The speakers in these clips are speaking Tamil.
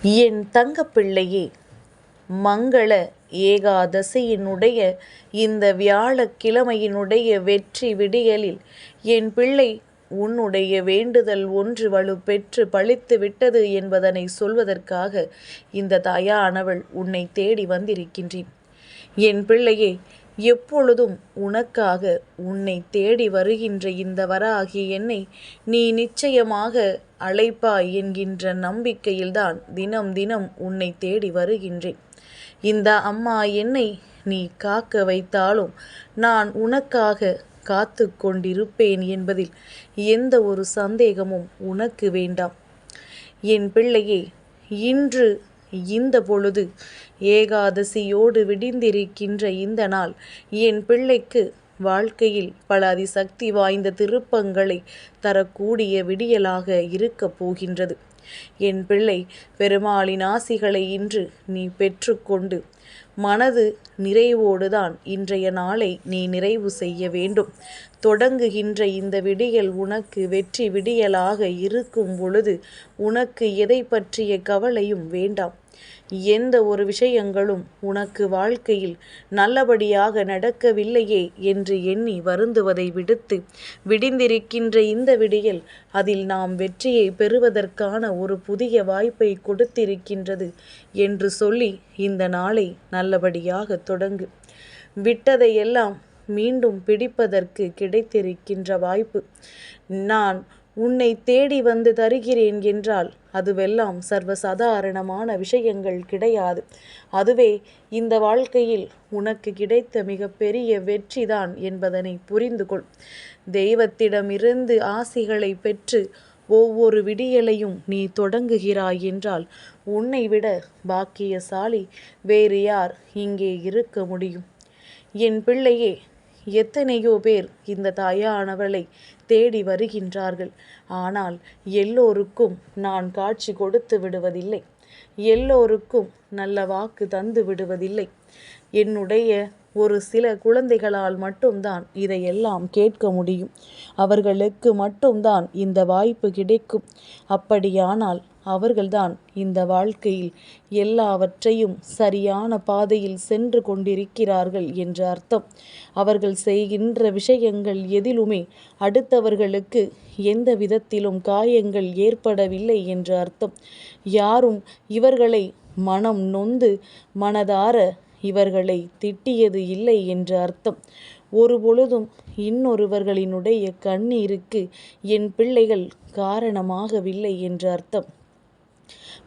என் தங்கப்பிள்ளையே, மங்கள ஏகாதசியினுடைய இந்த வியாழக்கிழமையினுடைய வெற்றி விடியலில் என் பிள்ளை உன்னுடைய வேண்டுதல் ஒன்று வலுப்பெற்று பழித்து விட்டது என்பதனை சொல்வதற்காக இந்த தாயானவள் உன்னை தேடி வந்திருக்கின்றேன். என் பிள்ளையே, எப்பொழுதும் உனக்காக உன்னை தேடி வருகின்ற இந்த வராகி என்னை நீ நிச்சயமாக அழைப்பாய் என்கின்ற நம்பிக்கையில்தான் தினம் தினம் உன்னை தேடி வருகின்றேன். இந்த அம்மா என்னை நீ காக்க வைத்தாலும் நான் உனக்காக காத்து கொண்டிருப்பேன் என்பதில் எந்த ஒரு சந்தேகமும் உனக்கு வேண்டாம். என் பிள்ளையே, இன்று இந்த பொழுது ஏகாதசியோடு விடிந்திருக்கின்ற இந்த நாள் என் பிள்ளைக்கு வாழ்க்கையில் பல அதிசக்தி வாய்ந்த திருப்பங்களை தரக்கூடிய விடியலாக இருக்கப் போகின்றது. என் பிள்ளை, பெருமாளின் ஆசிகளை இன்று நீ பெற்றுக்கொண்டு மனது நிறைவோடுதான் இன்றைய நாளை நீ நிறைவு செய்ய வேண்டும். தொடங்குகின்ற இந்த விடியல் உனக்கு வெற்றி விடியலாக இருக்கும் பொழுது உனக்கு எதை பற்றிய கவலையும் வேண்டாம். எந்த ஒரு விஷயங்களும் உனக்கு வாழ்க்கையில் நல்லபடியாக நடக்கவில்லையே என்று எண்ணி வருந்துவதை விடுத்து, விடிந்திருக்கின்ற இந்த விடியல் அதில் நாம் வெற்றியை பெறுவதற்கான ஒரு புதிய வாய்ப்பை கொடுத்திருக்கின்றது என்று சொல்லி இந்த நாளை நல்லபடியாக தொடங்கு. விட்டதையெல்லாம் மீண்டும் பிடிப்பதற்கு கிடைத்திருக்கின்ற வாய்ப்பு நான் உன்னை தேடி வந்து தருகிறேன் என்றால் அதுவெல்லாம் சர்வசாதாரணமான விஷயங்கள் கிடையாது. அதுவே இந்த வாழ்க்கையில் உனக்கு கிடைத்த மிகப்பெரிய வெற்றிதான் என்பதனை புரிந்து கொள். தெய்வத்திடமிருந்து ஆசிகளை பெற்று ஒவ்வொரு விடியலையும் நீ தொடங்குகிறாய் என்றால் உன்னை விட பாக்கியசாலி வேறு யார் இங்கே இருக்க முடியும்? என் பிள்ளையே, எத்தனையோ பேர் இந்த தாயானவளை தேடி வருகின்றார்கள். ஆனால் எல்லோருக்கும் நான் காட்சி கொடுத்து விடுவதில்லை. எல்லோருக்கும் நல்ல வாக்கு தந்து விடுவதில்லை. என்னுடைய ஒரு சில குழந்தைகளால் மட்டும்தான் இதையெல்லாம் கேட்க முடியும். அவர்களுக்கு மட்டும்தான் இந்த வாய்ப்பு கிடைக்கும். அப்படியானால் அவர்கள்தான் இந்த வாழ்க்கையில் எல்லாவற்றையும் சரியான பாதையில் சென்று கொண்டிருக்கிறார்கள் என்ற அர்த்தம். அவர்கள் செய்கின்ற விஷயங்கள் எதிலுமே அடுத்தவர்களுக்கு எந்த விதத்திலும் காயங்கள் ஏற்படவில்லை என்ற அர்த்தம். யாரும் இவர்களை மனம் நொந்து மனதார இவர்களை திட்டியது இல்லை என்ற அர்த்தம். ஒரு பொழுதும் இன்னொருவர்களினுடைய கண்ணீருக்கு என் பிள்ளைகள் காரணமாகவில்லை என்ற அர்த்தம்.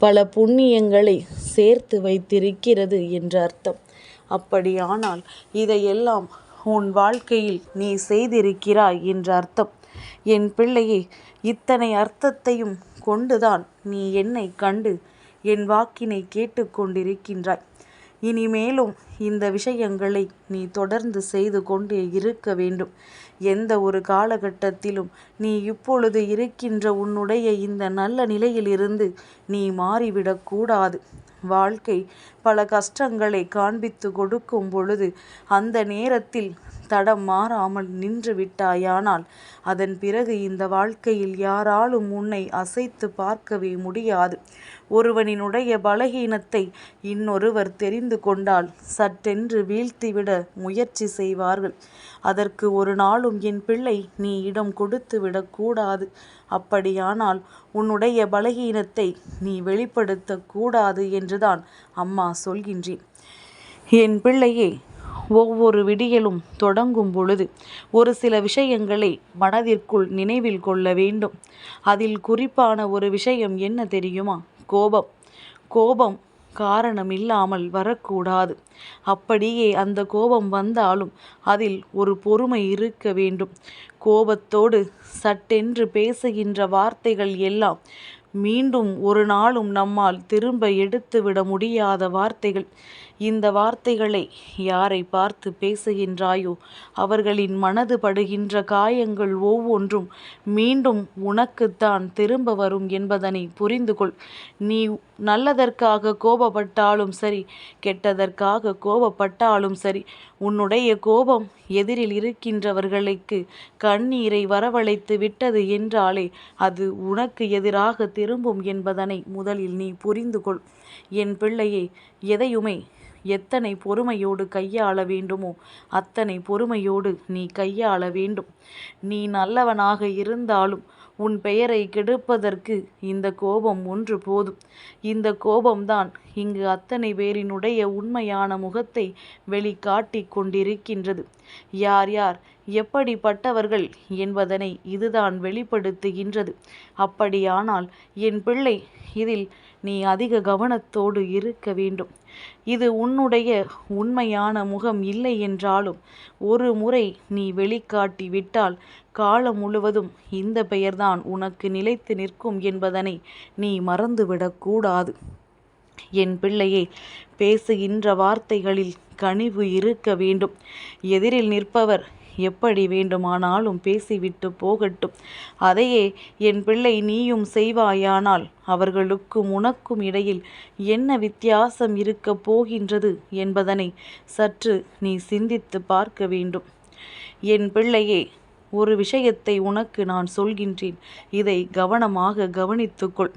பல புண்ணியங்களை சேர்த்து வைத்திருக்கிறது என்ற அர்த்தம். அப்படியானால் இதையெல்லாம் உன் வாழ்க்கையில் நீ செய்திருக்கிறாய் என்ற அர்த்தம். என் பிள்ளையே, இத்தனை அர்த்தத்தையும் கொண்டுதான் நீ என்னை கண்டு என் வாக்கினை கேட்டுக்கொண்டிருக்கின்றாய். இனிமேலும் இந்த விஷயங்களை நீ தொடர்ந்து செய்து கொண்டே இருக்க வேண்டும். எந்த ஒரு காலகட்டத்திலும் நீ இப்பொழுது இருக்கின்ற உன்னுடைய இந்த நல்ல நிலையிலிருந்து நீ மாறிவிடக்கூடாது. வாழ்க்கை பல கஷ்டங்களை காண்பித்து கொடுக்கும் பொழுது அந்த நேரத்தில் தடம் மாறாமல் நின்று விட்டாயானால் அதன் பிறகு இந்த வாழ்க்கையில் யாராலும் உன்னை அசைத்து பார்க்கவே முடியாது. ஒருவனினுடைய பலகீனத்தை இன்னொருவர் தெரிந்து கொண்டால் சட்டென்று வீழ்த்திவிட முயற்சி செய்வார்கள். அதற்கு ஒரு நாளும் என் பிள்ளை நீ இடம் கொடுத்து விடக்கூடாது. அப்படியானால் உன்னுடைய பலகீனத்தை நீ வெளிப்படுத்தக்கூடாது என்றுதான் அம்மா சொல்கின்றேன். என் பிள்ளையே, ஒவ்வொரு விடியலும் தொடங்கும் பொழுது ஒரு சில விஷயங்களை மனதிற்குள் நினைவில் கொள்ள வேண்டும். அதில் குறிப்பான ஒரு விஷயம் என்ன தெரியுமா? கோபம். கோபம் காரணமில்லாமல் வரக்கூடாது. அப்படியே அந்த கோபம் வந்தாலும் அதில் ஒரு பொறுமை இருக்க வேண்டும். கோபத்தோடு சட்டென்று பேசுகின்ற வார்த்தைகள் எல்லாம் மீண்டும் ஒரு நாளும் நம்மால் திரும்ப எடுத்துவிட முடியாத வார்த்தைகள். இந்த வார்த்தைகளை யாரை பார்த்து பேசுகின்றாயோ அவர்களின் மனது படுகின்ற காயங்கள் ஒவ்வொன்றும் மீண்டும் உனக்குத்தான் திரும்ப வரும் என்பதனை புரிந்து கொள். நீ நல்லதற்காக கோபப்பட்டாலும் சரி, கெட்டதற்காக கோபப்பட்டாலும் சரி, உன்னுடைய கோபம் எதிரில் இருக்கின்றவர்களுக்கு கண்ணீரை வரவழைத்து விட்டது என்றாலே அது உனக்கு எதிராக திரும்பும் என்பதனை முதலில் நீ புரிந்து கொள். என் பிள்ளையே, எதையுமே எத்தனை பொறுமையோடு கையாள வேண்டுமோ அத்தனை பொறுமையோடு நீ கையாள வேண்டும். நீ நல்லவனாக இருந்தாலும் உன் பெயரை கெடுப்பதற்கு இந்த கோபம் ஒன்று போதும். இந்த கோபம்தான் இங்கு அத்தனை பேரினுடைய உண்மையான முகத்தை வெளிக்காட்டிக் கொண்டிருக்கின்றது. யார் யார் எப்படிப்பட்டவர்கள் என்பதனை இதுதான் வெளிப்படுத்துகின்றது. அப்படியானால் என் பிள்ளை, இதில் நீ அதிக கவனத்தோடு இருக்க வேண்டும். இது உன்னுடைய உண்மையான முகம் இல்லை என்றாலும் ஒரு முறை நீ வெளிக்காட்டி விட்டால் காலம் முழுவதும் இந்த பெயர்தான் உனக்கு நிலைத்து நிற்கும் என்பதனை நீ மறந்துவிடக்கூடாது. என் பிள்ளையே, பேசுகின்ற வார்த்தைகளில் கனிவு இருக்க வேண்டும். எதிரில் நிற்பவர் எப்படி வேண்டுமானாலும் பேசிவிட்டு போகட்டும். அதையே என் பிள்ளை நீயும் செய்வாயானால் அவர்களுக்கும் உனக்கும் இடையில் என்ன வித்தியாசம் இருக்கப் போகின்றது என்பதனை சற்று நீ சிந்தித்து பார்க்க வேண்டும். என் பிள்ளையே, ஒரு விஷயத்தை உனக்கு நான் சொல்கின்றேன், இதை கவனமாக கவனித்துக்கொள்.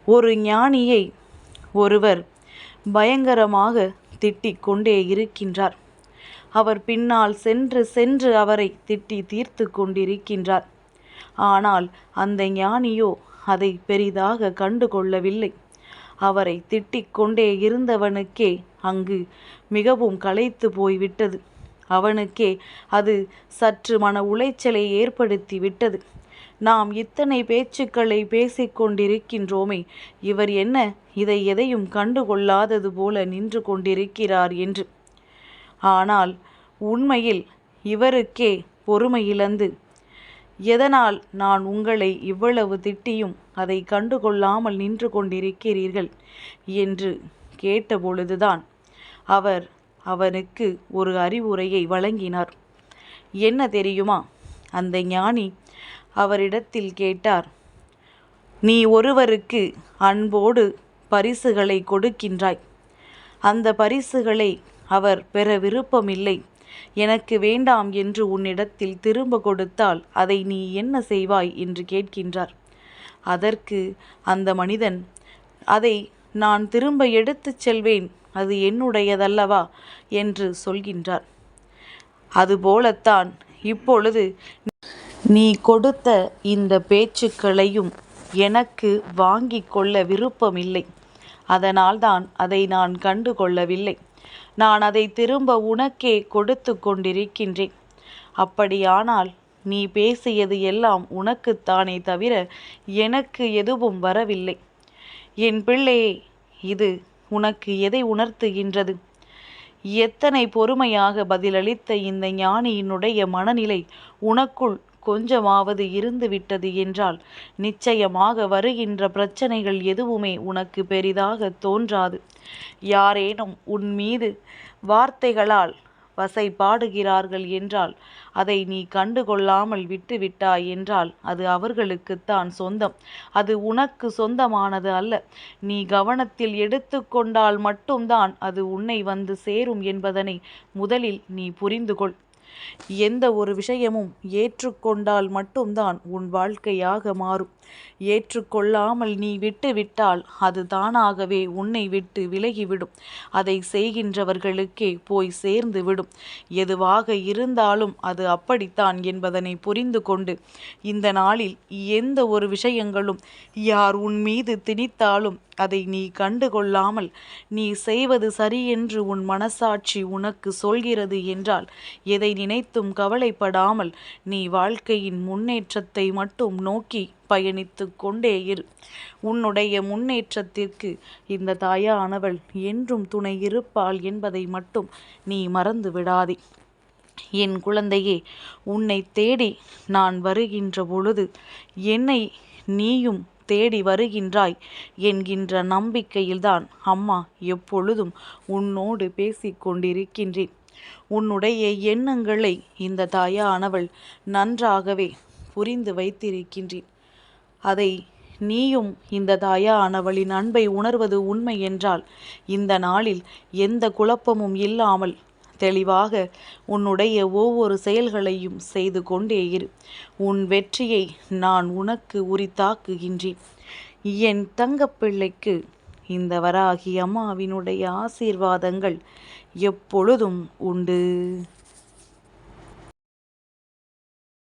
ஒரு ஞானியை ஒருவர் பயங்கரமாக திட்டிக் கொண்டே இருக்கின்றார். அவர் பின்னால் சென்று சென்று அவரை திட்டி தீர்த்து கொண்டிருக்கின்றார். ஆனால் அந்த ஞானியோ அதை பெரிதாக கண்டு கொள்ளவில்லை. அவரை திட்டிக் கொண்டே இருந்தவனுக்கே அங்கு மிகவும் களைத்து போய்விட்டது. அவனுக்கே அது சற்று மன உளைச்சலை ஏற்படுத்தி விட்டது. நாம் இத்தனை பேச்சுக்களை பேசிக்கொண்டிருக்கின்றோமே, இவர் என்ன இதை எதையும் கண்டுகொள்ளாதது போல நின்று கொண்டிருக்கிறார் என்று. ஆனால் உண்மையில் இவருக்கே பொறுமையிழந்து, எதனால் நான் உங்களை இவ்வளவு திட்டியும் அதை கண்டுகொள்ளாமல் நின்று கொண்டிருக்கிறீர்கள் என்று கேட்டபொழுதுதான் அவர் அவனுக்கு ஒரு அறிவுரையை வழங்கினார். என்ன தெரியுமா? அந்த ஞானி அவரிடத்தில் கேட்டார், நீ ஒருவருக்கு அன்போடு பரிசுகளை கொடுக்கின்றாய். அந்த பரிசுகளை அவர் பெற விருப்பமில்லை, எனக்கு வேண்டாம் என்று உன்னிடத்தில் திரும்ப கொடுத்தால் அதை நீ என்ன செய்வாய் என்று கேட்கின்றார். அதற்கு அந்த மனிதன், அதை நான் திரும்ப எடுத்துச் செல்வேன், அது என்னுடையதல்லவா என்று சொல்கின்றார். அதுபோலத்தான் இப்பொழுது நீ கொடுத்த இந்த பேச்சுக்களையும் எனக்கு வாங்கி கொள்ள விருப்பமில்லை. அதனால்தான் அதை நான் கண்டு கொள்ளவில்லை. நான் அதை திரும்ப உனக்கே கொடுத்து கொண்டிருக்கின்றேன். அப்படியானால் நீ பேசியது எல்லாம் உனக்குத்தானே தவிர எனக்கு எதுவும் வரவில்லை. என் பிள்ளையே, இது உனக்கு எதை உணர்த்துகின்றது? எத்தனை பொறுமையாக பதிலளித்த இந்த ஞானியினுடைய மனநிலை உனக்குள் கொஞ்சமாவது இருந்துவிட்டது என்றால் நிச்சயமாக வருகின்ற பிரச்சனைகள் எதுவுமே உனக்கு பெரிதாக தோன்றாது. யாரேனும் உன் மீது வார்த்தைகளால் வசைபாடுகிறார்கள் என்றால் அதை நீ கண்டுகொள்ளாமல் விட்டுவிட்டாய் என்றால் அது அவர்களுக்குத்தான் சொந்தம், அது உனக்கு சொந்தமானது அல்ல. நீ கவனத்தில் எடுத்துக்கொண்டால் மட்டும்தான் அது உன்னை வந்து சேரும் என்பதனை முதலில் நீ புரிந்து கொள். எந்த ஒரு விஷயமும் ஏற்றுக்கொண்டால் மட்டும்தான் உன் வாழ்க்கையாக மாறும். ஏற்றுக்கொள்ளாமல் நீ விட்டுவிட்டால் அது தானாகவே உன்னை விட்டு விலகிவிடும். அதை செய்கின்றவர்களுக்கே போய் சேர்ந்து விடும். எதுவாக இருந்தாலும் அது அப்படித்தான் என்பதனை புரிந்து கொண்டு இந்த நாளில் எந்த ஒரு விஷயங்களும் யார் உன் மீது திணித்தாலும் அதை நீ கண்டுகொள்ளாமல் நீ செய்வது சரியென்று உன் மனசாட்சி உனக்கு சொல்கிறது என்றால் எதை நினைத்தும் கவலைப்படாமல் நீ வாழ்க்கையின் முன்னேற்றத்தை மட்டும் நோக்கி பயணித்து கொண்டே இரு. உன்னுடைய முன்னேற்றத்திற்கு இந்த தாயானவள் என்றும் துணை இருப்பாள் என்பதை மட்டும் நீ மறந்து விடாதே. என் குழந்தையே, உன்னை தேடி நான் வருகின்ற பொழுது என்னை நீயும் தேடி வருகின்றாய் என்கின்ற நம்பிக்கையில்தான் அம்மா எப்பொழுதும் உன்னோடு பேசிக்கொண்டிருக்கின்றேன். உன்னுடைய எண்ணங்களை இந்த தாயானவள் நன்றாகவே புரிந்து வைத்திருக்கின்றேன். அதை நீயும் இந்த தாயானவளின் அன்பை உணர்வது உண்மை என்றால் இந்த நாளில் எந்த குழப்பமும் இல்லாமல் தெளிவாக உன்னுடைய ஒவ்வொரு செயல்களையும் செய்து கொண்டே இரு. உன் வெற்றியை நான் உனக்கு உரித்தாக்குகின்றேன். என் தங்கப்பிள்ளைக்கு இந்த வராகி அம்மாவினுடைய ஆசீர்வாதங்கள் எப்பொழுதும் உண்டு.